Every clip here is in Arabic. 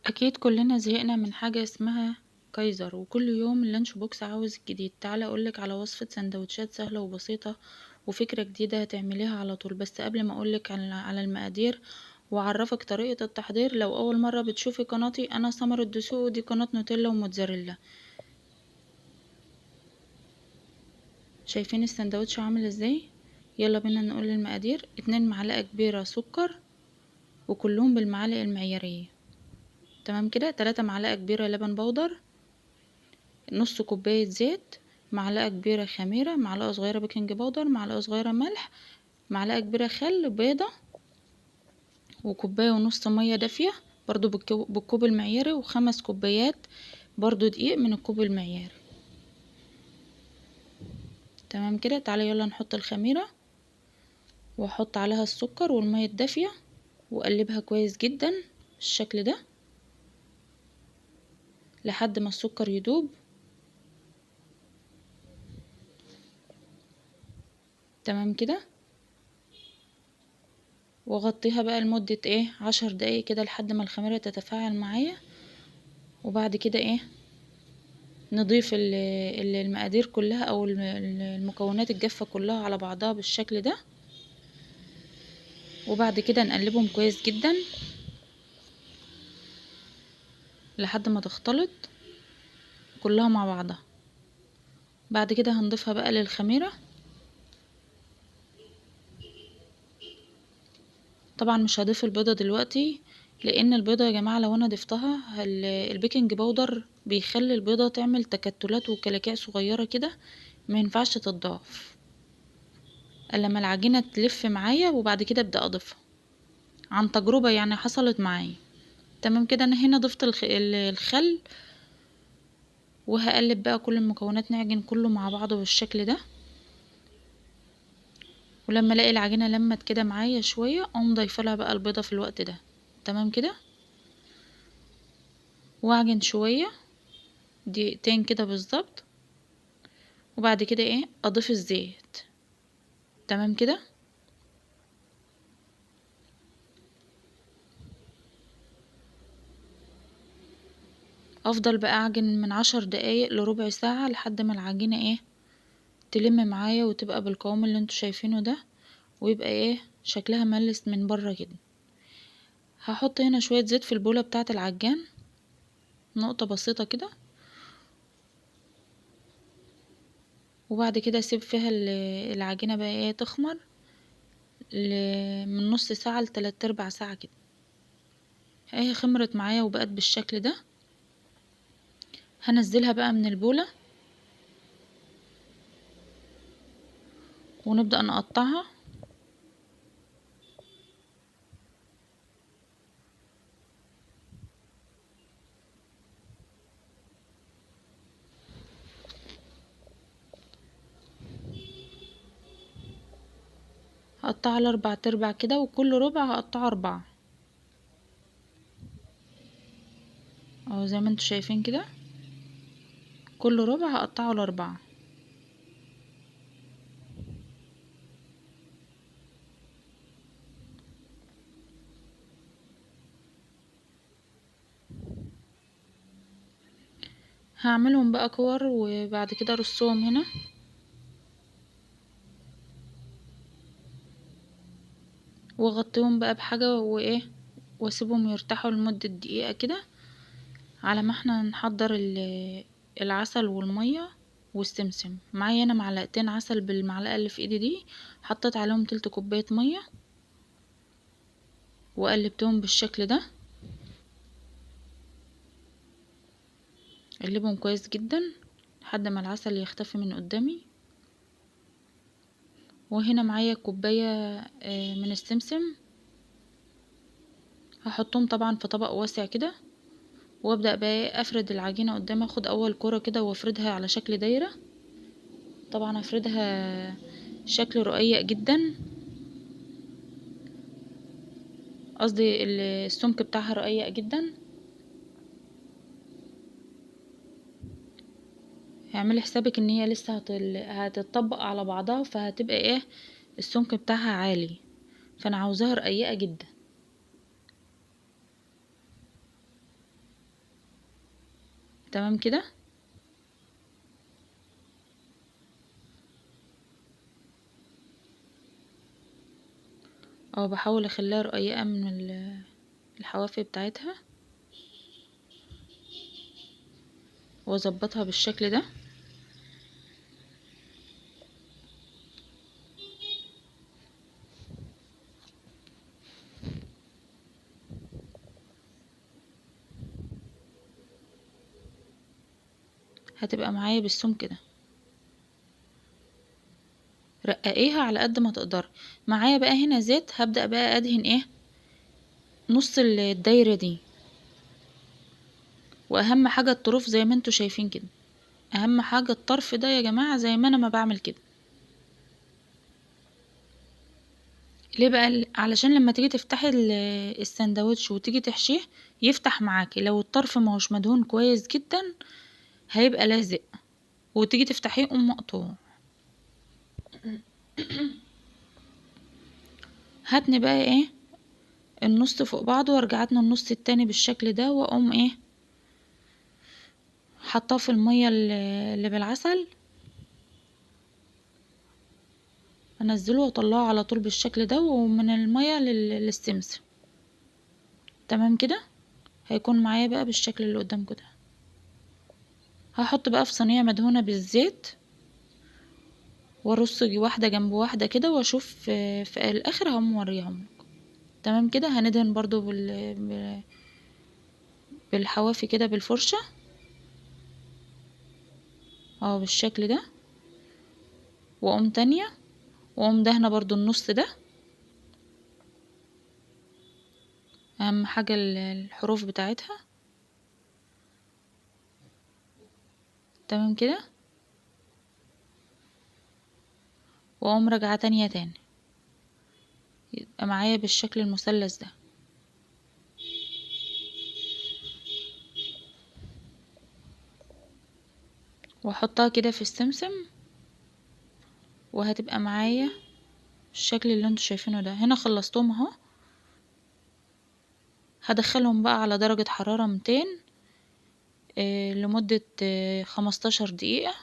أكيد كلنا زهقنا من حاجة اسمها كايزر، وكل يوم اللانش بوكس عاوز جديد. تعالى أقولك على وصفة سندوتشات سهلة وبسيطة وفكرة جديدة هتعمليها على طول. بس قبل ما أقولك على المقادير وأعرفك طريقة التحضير، لو أول مرة بتشوفي قناتي، أنا سمر الدسوق، ودي قناة نوتيلا وموتزاريلا. شايفين السندوتش عامل ازاي؟ يلا بينا نقول المقادير. 2 معلقة كبيرة سكر، وكلهم بالمعالق المعيارية. تمام كده. 3 معلقة كبيرة لبن بودر، نص كوباية زيت، معلقة كبيرة خميرة، معلقة صغيرة بيكنج باودر، معلقة صغيرة ملح، معلقة كبيرة خل، بيضة، وكوباية ونص مية دافية برضو بالكوب المعياري، و5 كوبايات برضو دقيق من الكوب المعياري. تمام كده. تعالى يلا نحط الخميرة، واحط عليها السكر والمية الدافية، واقلبها كويس جدا بالشكل ده لحد ما السكر يدوب. تمام كده. واغطيها بقى لمدة 10 دقايق كده لحد ما الخميرة تتفاعل معايا. وبعد كده نضيف المقادير كلها او المكونات الجافة كلها على بعضها بالشكل ده، وبعد كده نقلبهم كويس جدا لحد ما تختلط كلها مع بعضها. بعد كده هنضيفها بقى للخميرة. طبعا مش هضيف البيضة دلوقتي، لان البيضة يا جماعة لو انا ضفتها البيكنج باودر بيخلي البيضة تعمل تكتلات وكلاكيع صغيرة كده، ما ينفعش تتضاف الا لما العجينة تلف معايا، وبعد كده ابدأ اضيفها عن تجربة يعني حصلت معايا. تمام كده. انا هنا ضفت الخل، وهقلب بقى كل المكونات، نعجن كله مع بعضه بالشكل ده. ولما الاقي العجينه لمت كده معايا شويه، اقوم ضايفه لها بقى البيضه في الوقت ده. تمام كده. واعجن شويه، دقيقتين كده بالظبط. وبعد كده اضيف الزيت. تمام كده. افضل بقى اعجن من 10 دقايق لربع ساعه لحد ما العجينه تلم معايا وتبقى بالقوام اللي انتوا شايفينه ده، ويبقى شكلها ملس من بره كده. هحط هنا شويه زيت في البوله بتاعه العجان، نقطه بسيطه كده. وبعد كده اسيب فيها العجينه بقى تخمر من نص ساعه ل3/4 ساعه كده. هي خمرت معايا وبقت بالشكل ده. هنزلها بقى من البوله ونبدأ نقطعها. هقطعها ل4/4 كده، وكل ربع هقطعه 4 اهو زي ما انتوا شايفين كده. كل ربع هقطعه ل4. هعملهم بقى كور، وبعد كده ارصهم هنا. واغطيهم بقى بحاجة واسيبهم يرتاحوا لمدة دقيقة كده، على ما احنا نحضر العسل والمية والسمسم. معايا انا معلقتين عسل بالمعلقة اللي في ايدي دي، حطيت عليهم تلت كوباية مية وقلبتهم بالشكل ده. اقلبهم كويس جدا لحد ما العسل يختفي من قدامي. وهنا معايا كوباية من السمسم، هحطهم طبعا في طبق واسع كده. وابدأ بقى افرد العجينة قدامي، اخد اول كرة كده وافردها على شكل دايرة. طبعا افردها شكل رقيق جدا، قصدي السمك بتاعها رقيق جدا. اعملي حسابك ان هي لسه هتتطبق على بعضها، فهتبقى السمك بتاعها عالي، فانا عاوزاها رقيقة جدا. تمام كده. بحاول اخليها رقيقة من الحواف بتاعتها واظبطها بالشكل ده. هتبقى معايا بالسمك ده، رققيها على قد ما تقدر. معايا بقى هنا زيت، هبدأ بقى ادهن ايه نص الدايرة دي. واهم حاجة الطروف زي ما انتوا شايفين كده، اهم حاجة الطرف ده يا جماعة زي ما انا ما بعمل كده. ليه بقى؟ علشان لما تيجي تفتحي السندوتش وتيجي تحشيه يفتح معاكي. لو الطرف ما هوش مدهون كويس جدا هيبقى لازق، وتيجي تفتحيه يقوم مقطوع. هاتني بقى ايه النص فوق بعضه، وارجع اتني النص التاني بالشكل ده، واقوم ايه حطاه في المية اللي بالعسل، انزله واطلعه على طول بالشكل ده، ومن المية للسمسم. تمام كده. هيكون معايا بقى بالشكل اللي قدامكم ده. هحط بقى في صينية مدهونة بالزيت، وارص واحدة جنب واحدة كده، واشوف في الاخر هم موريهم. تمام كده. هندهن برضو بالحوافي كده بالفرشة بالشكل ده، واقوم تانية، واقوم دهنة برضو النص ده. اهم حاجة الحروف بتاعتها. تمام كده. واقوم راجعة تانية تاني، يبقى معايا بالشكل المثلث ده. واحطها كده في السمسم، وهتبقى معايا الشكل اللي انتوا شايفينه ده. هنا خلصتهم اهو. هدخلهم بقى على درجة حرارة 200 لمدة 15 دقيقة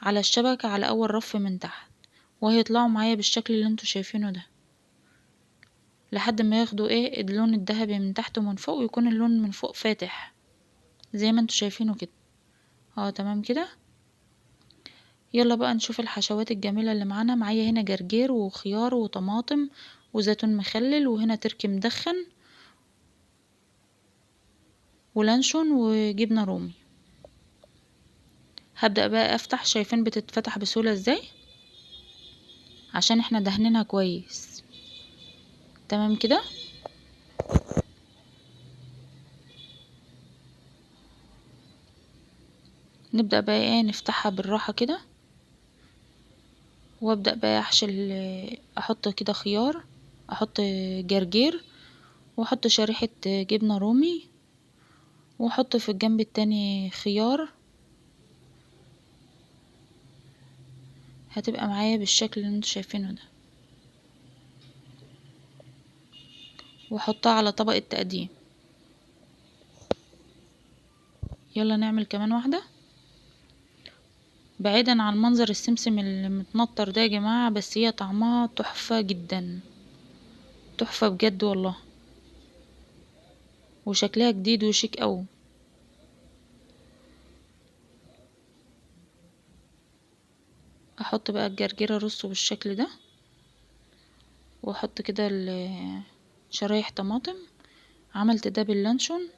على الشبكة على اول رف من تحت، وهيطلعوا معايا بالشكل اللي انتوا شايفينه ده، لحد ما ياخدوا اللون الذهبي من تحت ومن فوق، ويكون اللون من فوق فاتح زي ما انتوا شايفينه كده. تمام كده. يلا بقى نشوف الحشوات الجميلة اللي معانا. معايا هنا جرجير وخيار وطماطم وزيتون مخلل، وهنا تركي مدخن ولانشون وجبنة رومي. هبدأ بقى افتح. شايفين بتتفتح بسهولة ازاي؟ عشان احنا دهنينها كويس. تمام كده. نبدأ بقى نفتحها بالراحة كده، وابدأ بقى احشي احط كده خيار، احط جرجير، واحط شريحة جبنة رومي، واحط في الجنب التاني خيار. هتبقى معايا بالشكل اللي انتوا شايفينه ده، واحطها على طبق التقديم. يلا نعمل كمان واحدة. بعيدا عن منظر السمسم اللي متنطر ده يا جماعة، بس هي طعمها تحفة جدا، تحفة بجد والله، وشكلها جديد وشيك اوي. احط بقى الجرجير ارصه بالشكل ده، واحط كده شرايح طماطم. عملت ده باللانشون.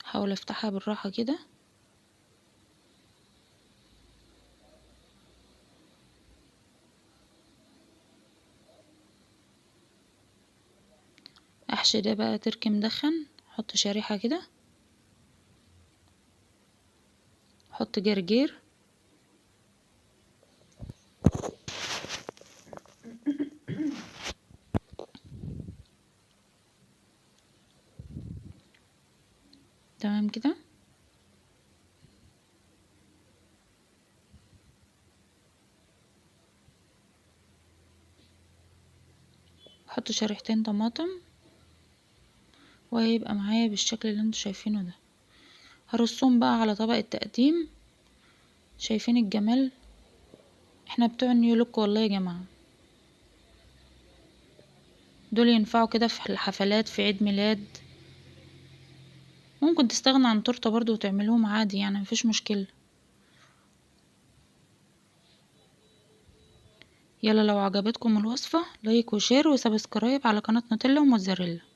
حاول افتحها بالراحة كده. احشي ده بقى تركي مدخن. احط شريحة كده، احط جرجير، تمام كده. هحط شريحتين طماطم وهيبقى معايا بالشكل اللي انتوا شايفينه ده. هرصهم بقى على طبق التقديم. شايفين الجمال؟ احنا بتوع النيو لوك والله يا جماعة. دول ينفعوا كده في الحفلات، في عيد ميلاد. ممكن تستغنى عن تورته برضو وتعملوهم عادي، يعني مفيش مشكلة. يلا لو عجبتكم الوصفة لايك وشير وسبسكرايب على قناة نوتيلا وموتزاريلا.